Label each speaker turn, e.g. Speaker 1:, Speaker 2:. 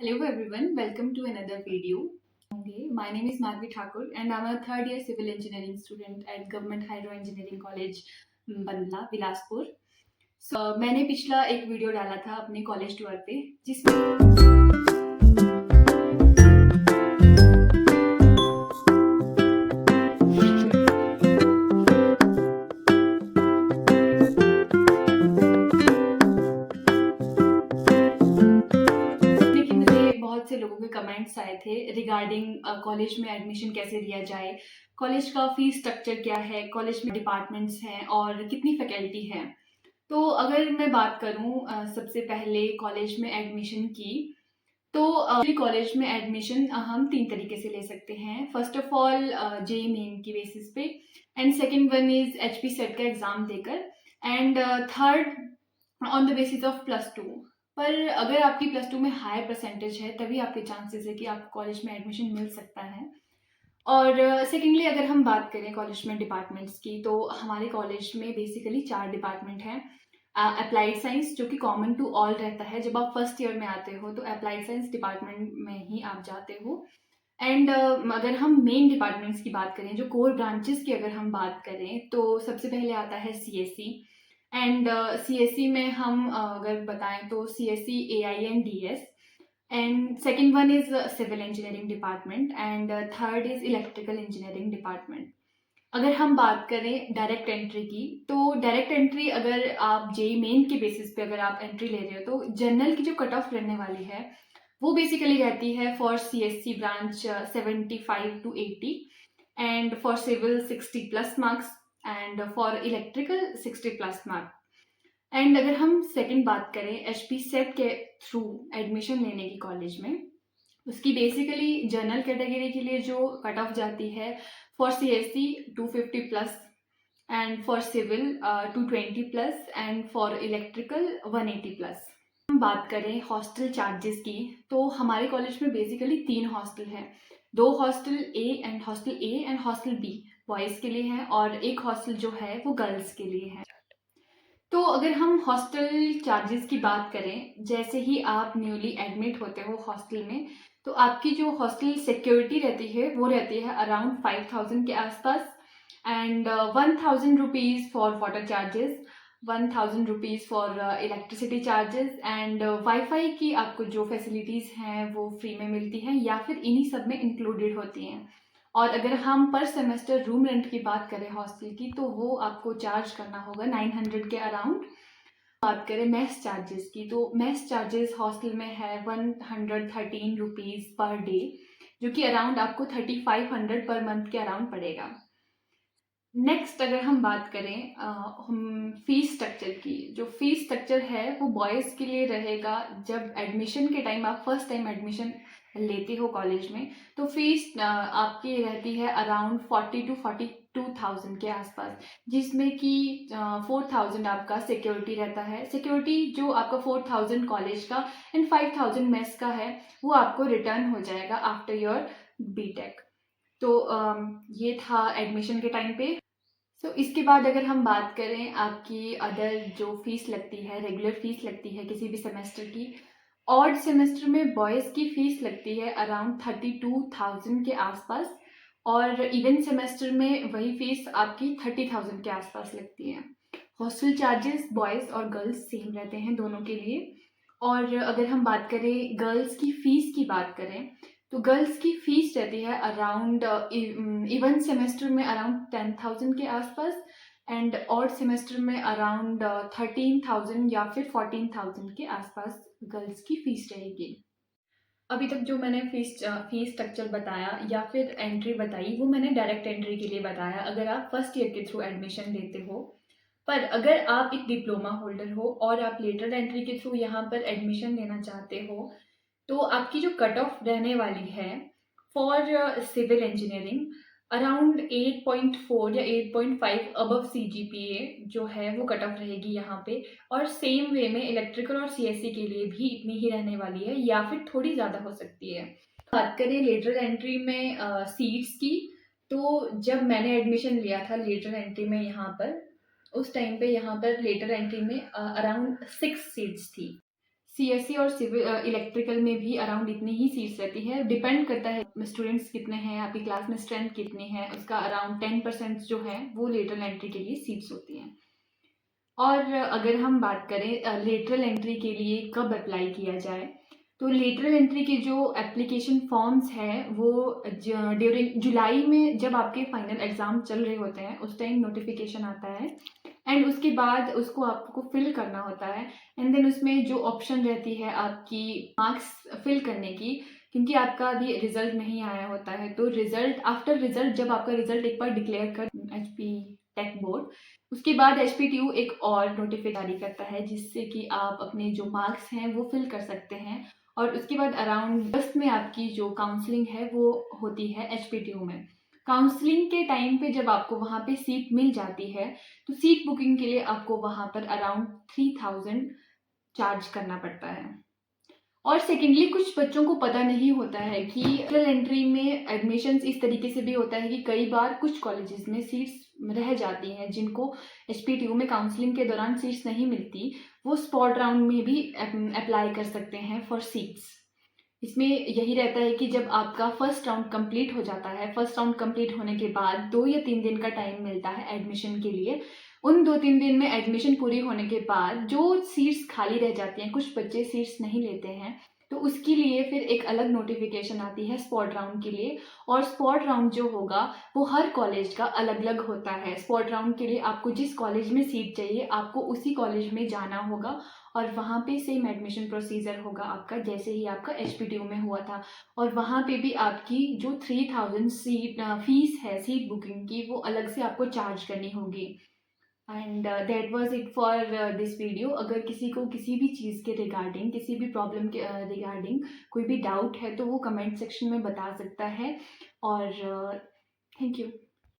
Speaker 1: Hello everyone, welcome to another video. Okay, my name is Madhvi Thakur and I'm a third year civil engineering student at Government Hydro Engineering College, Bandla Bilaspur. मैंने पिछला एक video डाला था अपने college tour पे जिसमें देखिए मुझे बहुत से लोगों के कमेंट्स आए थे रिगार्डिंग कॉलेज में एडमिशन कैसे दिया जाए, कॉलेज का फीस स्ट्रक्चर क्या है, कॉलेज में डिपार्टमेंट्स हैं और कितनी फैकल्टी है. तो अगर मैं बात करूं सबसे पहले कॉलेज में एडमिशन की तो कॉलेज में एडमिशन हम 3 तरीके से ले सकते हैं. First of all JEE main की बेसिस पे and second one is HP set का एग्ज़ाम देकर and third on the basis of +2. पर अगर आपकी +2 में हाई परसेंटेज है तभी आपके चांसेस है कि आपको कॉलेज में एडमिशन मिल सकता है. और सेकेंडली अगर हम बात करें कॉलेज में डिपार्टमेंट्स की तो हमारे कॉलेज में बेसिकली 4 डिपार्टमेंट हैं. अप्लाइड साइंस जो कि कॉमन टू ऑल रहता है. जब आप फर्स्ट ईयर में आते हो तो अप्लाइड साइंस डिपार्टमेंट में ही आप जाते हो. एंड अगर हम मेन डिपार्टमेंट्स की बात करें, जो कोर ब्रांचेस की अगर हम बात करें तो सबसे पहले आता है सीएससी. एंड सीएससी में हम अगर बताएं तो CSC AI and DS and second one is civil engineering department and third is electrical engineering department. अगर हम बात करें डायरेक्ट एंट्री की तो डायरेक्ट एंट्री अगर आप जेई मेन के बेसिस पे अगर आप एंट्री ले रहे हो तो जनरल की जो कट ऑफ रहने वाली है वो बेसिकली रहती है for CSC branch 75 to 80 and for civil 60 plus marks and for electrical 60 plus marks. And अगर हम सेकंड बात करें एचपी सेट के थ्रू एडमिशन लेने की कॉलेज में, उसकी बेसिकली जनरल कैटेगरी के लिए जो कट ऑफ जाती है for CSC 250 plus and for civil 220 plus and for electrical 180 plus. हम बात करें हॉस्टल चार्जेस की तो हमारे कॉलेज में बेसिकली 3 हॉस्टल हैं. 2 hostel A and hostel B boys के लिए हैं और एक हॉस्टल जो है वो गर्ल्स के लिए है. तो अगर हम हॉस्टल चार्जेस की बात करें, जैसे ही आप न्यूली एडमिट होते हो हॉस्टल में तो आपकी जो हॉस्टल सिक्योरिटी रहती है वो रहती है अराउंड 5000 के आसपास and 1000 rupees for water charges, 1000 rupees for electricity charges and wifi की आपको जो फैसिलिटीज़ हैं वो फ्री में मिलती हैं या फिर इन्हीं सब में इंक्लूडेड होती हैं. और अगर हम पर सेमेस्टर रूम रेंट की बात करें हॉस्टल की तो वो आपको चार्ज करना होगा 900 के अराउंड. बात करें मेस चार्जेस की तो मेस चार्जेस हॉस्टल में है 113 रुपीज़ पर डे जो कि अराउंड आपको 3500 पर मंथ के अराउंड पड़ेगा. नेक्स्ट अगर हम बात करें हम फीस स्ट्रक्चर की, जो फीस स्ट्रक्चर है वो बॉयज़ के लिए रहेगा. जब एडमिशन के टाइम आप फर्स्ट टाइम एडमिशन लेते हो कॉलेज में तो फीस आपकी रहती है अराउंड 40 to 42,000 के आसपास, जिसमें कि 4000 आपका सिक्योरिटी रहता है. सिक्योरिटी जो आपका 4000 कॉलेज का एंड 5000 मेस का है वो आपको रिटर्न हो जाएगा आफ्टर योर बीटेक. तो ये था एडमिशन के टाइम पे. इसके बाद अगर हम बात करें आपकी अदर जो फीस लगती है, रेगुलर फीस लगती है किसी भी सेमेस्टर की, ऑड सेमेस्टर में बॉयज़ की फ़ीस लगती है अराउंड 32,000 के आसपास और इवन सेमेस्टर में वही फ़ीस आपकी 30,000 के आसपास लगती है. हॉस्टल चार्जेस बॉयज़ और गर्ल्स सेम रहते हैं दोनों के लिए. और अगर हम बात करें गर्ल्स की फ़ीस की बात करें तो गर्ल्स की फ़ीस रहती है अराउंड इवन सेमेस्टर में अराउंड 10,000 के आसपास एंड ऑड सेमेस्टर में अराउंड 13,000 या फिर 14,000 के आसपास गर्ल्स की फ़ीस रहेगी. अभी तक जो मैंने फ़ीस स्ट्रक्चर बताया या फिर एंट्री बताई वो मैंने डायरेक्ट एंट्री के लिए बताया अगर आप फर्स्ट ईयर के थ्रू एडमिशन लेते हो. पर अगर आप एक डिप्लोमा होल्डर हो और आप लेटर एंट्री के थ्रू यहाँ पर एडमिशन लेना चाहते हो तो आपकी जो कट ऑफ रहने वाली है फॉर सिविल इंजीनियरिंग अराउंड 8.4 या 8.5 अबव सीजीपीए जो है वो कट ऑफ रहेगी यहाँ पे. और सेम वे में इलेक्ट्रिकल और सीएससी के लिए भी इतनी ही रहने वाली है या फिर थोड़ी ज़्यादा हो सकती है. बात करें लेटर एंट्री में सीट्स की तो जब मैंने एडमिशन लिया था लेटर एंट्री में यहाँ पर, उस टाइम पे यहाँ पर लेटर एंट्री में अराउंड 6 सीट्स थी. सीएससी और सिविल इलेक्ट्रिकल में भी अराउंड इतनी ही सीट्स रहती है। डिपेंड करता है स्टूडेंट्स कितने हैं, आपकी क्लास में स्ट्रेंथ कितनी है, उसका अराउंड 10% जो है वो लेटरल एंट्री के लिए सीट्स होती हैं। और अगर हम बात करें लेटरल एंट्री के लिए कब अप्लाई किया जाए, तो लेटरल एंट्री के जो एप्लीकेशन फॉर्म्स हैं वो ड्यूरिंग जुलाई में जब आपके फाइनल एग्ज़ाम चल रहे होते हैं उस टाइम नोटिफिकेशन आता है, एंड उसके बाद उसको आपको फिल करना होता है। एंड देन उसमें जो ऑप्शन रहती है आपकी मार्क्स फिल करने की, क्योंकि आपका अभी रिजल्ट नहीं आया होता है, तो रिजल्ट आफ्टर रिजल्ट जब आपका रिजल्ट एक बार डिक्लेयर कर एचपी टेक बोर्ड, उसके बाद एचपीटीयू एक और नोटिफिकेशन जारी करता है जिससे कि आप अपने जो मार्क्स हैं वो फिल कर सकते हैं। और उसके बाद अराउंड अगस्त में आपकी जो काउंसलिंग है वो होती है एचपीटीयू में। काउंसलिंग के टाइम पे जब आपको वहाँ पे सीट मिल जाती है, तो सीट बुकिंग के लिए आपको वहाँ पर अराउंड 3000 चार्ज करना पड़ता है। और सेकेंडली कुछ बच्चों को पता नहीं होता है कि लेटरल एंट्री में एडमिशन्स इस तरीके से भी होता है कि कई बार कुछ कॉलेजेस में सीट्स रह जाती हैं जिनको एचपीटीयू में काउंसलिंग के दौरान सीट्स नहीं मिलती, वो स्पॉट राउंड में भी अप्लाई कर सकते हैं फॉर सीट्स। इसमें यही रहता है कि जब आपका फर्स्ट राउंड कंप्लीट हो जाता है, फर्स्ट राउंड कंप्लीट होने के बाद 2 या 3 दिन का टाइम मिलता है एडमिशन के लिए। उन 2-3 दिन में एडमिशन पूरी होने के बाद जो सीट्स खाली रह जाती हैं, कुछ बच्चे सीट्स नहीं लेते हैं, तो उसके लिए फिर एक अलग नोटिफिकेशन आती है स्पॉट राउंड के लिए। और स्पॉट राउंड जो होगा वो हर कॉलेज का अलग-अलग होता है। स्पॉट राउंड के लिए आपको जिस कॉलेज में सीट चाहिए, आपको उसी कॉलेज में जाना होगा और वहाँ पे सेम एडमिशन प्रोसीजर होगा आपका जैसे ही आपका एचपीटीयू में हुआ था। और वहाँ पे भी आपकी जो 3000 सीट फीस है सीट बुकिंग की, वो अलग से आपको चार्ज करनी होगी। And that was it for this video. अगर किसी को किसी भी चीज़ के रिगार्डिंग, किसी भी प्रॉब्लम के रिगार्डिंग कोई भी डाउट है तो वो कमेंट सेक्शन में बता सकता है। और थैंक यू।